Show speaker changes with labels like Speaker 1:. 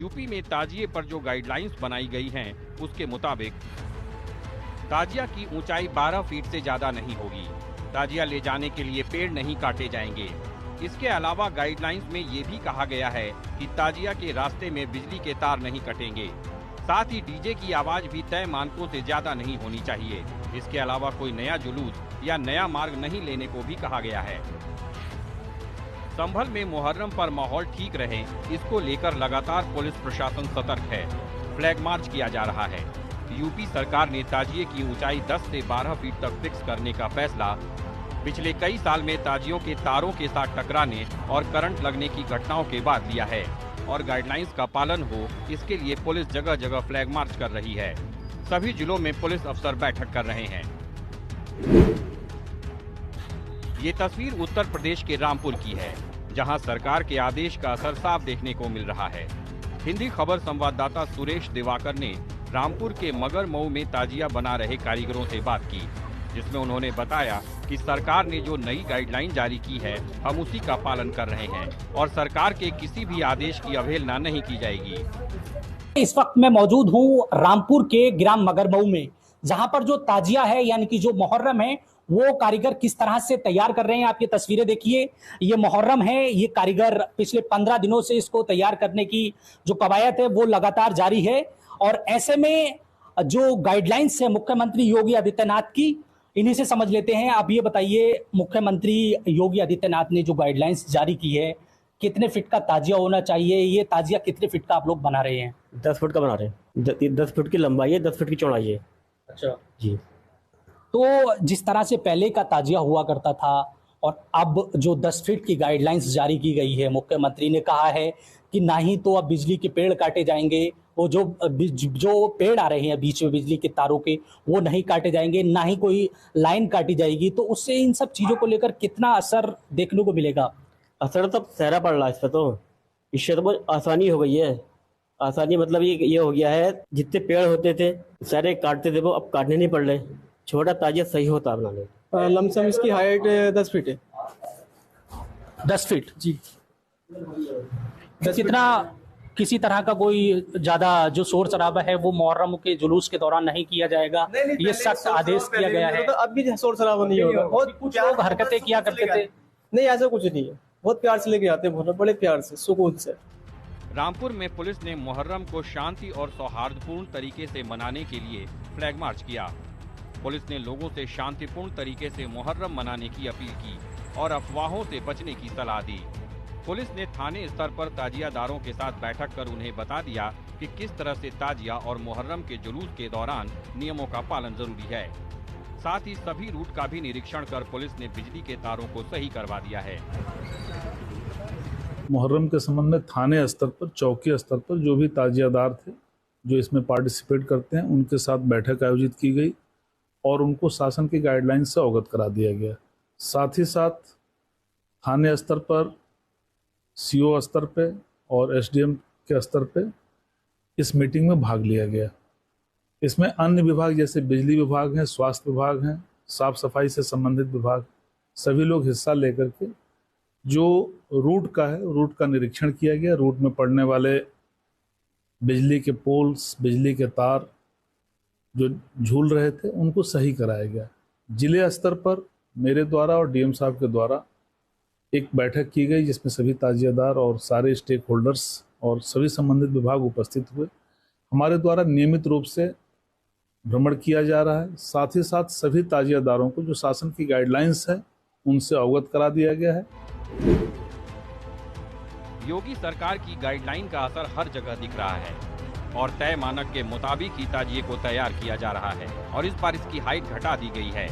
Speaker 1: UP में ताजिए पर जो गाइडलाइंस बनाई गई हैं, उसके मुताबिक ताजिया की ऊंचाई 12 फीट से ज्यादा नहीं होगी। ताजिया ले जाने के लिए पेड़ नहीं काटे जाएंगे। इसके अलावा गाइडलाइंस में ये भी कहा गया है कि ताजिया के रास्ते में बिजली के तार नहीं कटेंगे। साथ ही डीजे की आवाज भी तय मानकों से ज्यादा नहीं होनी चाहिए। इसके अलावा कोई नया जुलूस या नया मार्ग नहीं लेने को भी कहा गया है। संभल में मुहर्रम पर माहौल ठीक रहे, इसको लेकर लगातार पुलिस प्रशासन सतर्क है। फ्लैग मार्च किया जा रहा है। यूपी सरकार ने ताजिए की ऊंचाई 10 से 12 फीट तक फिक्स करने का फैसला पिछले कई साल में ताजियों के तारों के साथ टकराने और करंट लगने की घटनाओं के बाद लिया है और गाइडलाइंस का पालन हो, इसके लिए पुलिस जगह जगह फ्लैग मार्च कर रही है। सभी जिलों में पुलिस अफसर बैठक कर रहे हैं। ये तस्वीर उत्तर प्रदेश के रामपुर की है, जहां सरकार के आदेश का असर साफ देखने को मिल रहा है। हिंदी खबर संवाददाता सुरेश दिवाकर ने रामपुर के मगर मऊ में ताजिया बना रहे कारीगरों से बात की, जिसमें उन्होंने बताया कि सरकार ने जो नई गाइडलाइन जारी की है, हम उसी का पालन कर रहे हैं और सरकार के किसी भी आदेश की अवहेलना नहीं की जाएगी।
Speaker 2: इस वक्त मैं मौजूद हूँ रामपुर के ग्राम मगरमऊ में, जहां पर जो ताजिया है यानी कि जो मुहर्रम है वो कारीगर किस तरह से तैयार कर रहे हैं। आप ये तस्वीरें देखिए, ये मुहर्रम है, ये कारीगर पिछले 15 दिनों से इसको तैयार करने की जो कवायद है वो लगातार जारी है। और ऐसे में जो गाइडलाइंस है मुख्यमंत्री योगी आदित्यनाथ की, इन्हीं से समझ लेते हैं। आप ये बताइए, मुख्यमंत्री योगी आदित्यनाथ ने जो गाइडलाइंस जारी की है, कितने फीट का ताजिया होना चाहिए, ये ताजिया कितने फीट का आप लोग बना रहे हैं?
Speaker 3: 10 फुट का बना रहे हैं। 10 फुट की लंबाई है, 10 फुट की चौड़ाई है।
Speaker 2: अच्छा
Speaker 3: जी।
Speaker 2: तो जिस तरह से पहले का ताजिया हुआ करता था और अब जो 10 फीट की गाइडलाइंस जारी की गई है, मुख्यमंत्री ने कहा है कि ना ही तो अब बिजली के पेड़ काटे जाएंगे, वो जो पेड़ आ रहे हैं बीच में बिजली के तारों के, वो नहीं काटे जाएंगे, ना ही कोई लाइन काटी जाएगी। तो उससे इन सब चीज़ों को लेकर कितना असर देखने को मिलेगा?
Speaker 3: असर तो सहरा पड़ रहा है इस पर, तो इससे तो बहुत आसानी हो गई है। आसानी मतलब ये हो गया है, जितने पेड़ होते थे सारे काटते थे, वो अब काटने नहीं पड़ रहे। छोटा ताजिया सही होता बनाने।
Speaker 4: लमसम इसकी हाइट 10 फीट है।
Speaker 2: 10 फीट
Speaker 4: जी।
Speaker 2: कितना किसी तरह का कोई ज्यादा जो शोर शराबा है वो मुहर्रम के जुलूस के दौरान नहीं किया जाएगा, ये सख्त आदेश किया गया है।
Speaker 4: तो अब भी शोर शराबा नहीं होगा। बहुत
Speaker 2: कुछ लोग हरकतें किया करते थे।
Speaker 4: नहीं, ऐसा कुछ नहीं है। बहुत प्यार से लेके आते हैं, बड़े प्यार से, सुकून से।
Speaker 1: रामपुर में पुलिस ने मुहर्रम को शांति और सौहार्दपूर्ण तरीके से मनाने के लिए फ्लैग मार्च किया। पुलिस ने लोगों से शांतिपूर्ण तरीके से मुहर्रम मनाने की अपील की और अफवाहों से बचने की सलाह दी। पुलिस ने थाने स्तर पर ताजियादारों के साथ बैठक कर उन्हें बता दिया कि किस तरह से ताजिया और मुहर्रम के जुलूस के दौरान नियमों का पालन जरूरी है। साथ ही सभी रूट का भी निरीक्षण कर पुलिस ने बिजली के तारों को सही करवा दिया है।
Speaker 5: मुहर्रम के संबंध में थाने स्तर पर, चौकी स्तर पर जो भी ताजियादार थे जो इसमें पार्टिसिपेट करते हैं, उनके साथ बैठक आयोजित की गई और उनको शासन की गाइडलाइन से अवगत करा दिया गया। साथ ही साथ थाने स्तर पर, सीओ स्तर पे और एसडीएम के स्तर पे इस मीटिंग में भाग लिया गया। इसमें अन्य विभाग जैसे बिजली विभाग हैं, स्वास्थ्य विभाग हैं, साफ सफाई से संबंधित विभाग, सभी लोग हिस्सा लेकर के जो रूट का है, रूट का निरीक्षण किया गया। रूट में पड़ने वाले बिजली के पोल्स, बिजली के तार जो झूल रहे थे, उनको सही कराया गया। जिले स्तर पर मेरे द्वारा और डीएम साहब के द्वारा एक बैठक की गई, जिसमें सभी ताजियादार और सारे स्टेक होल्डर्स और सभी संबंधित विभाग उपस्थित हुए। हमारे द्वारा नियमित रूप से भ्रमण किया जा रहा है। साथ ही साथ सभी ताजियादारों को जो शासन की गाइडलाइंस है उनसे अवगत करा दिया गया है।
Speaker 1: योगी सरकार की गाइडलाइन का असर हर जगह दिख रहा है और तय मानक के मुताबिक ही ताजिए को तैयार किया जा रहा है और इस बार इसकी हाइट घटा दी गई है।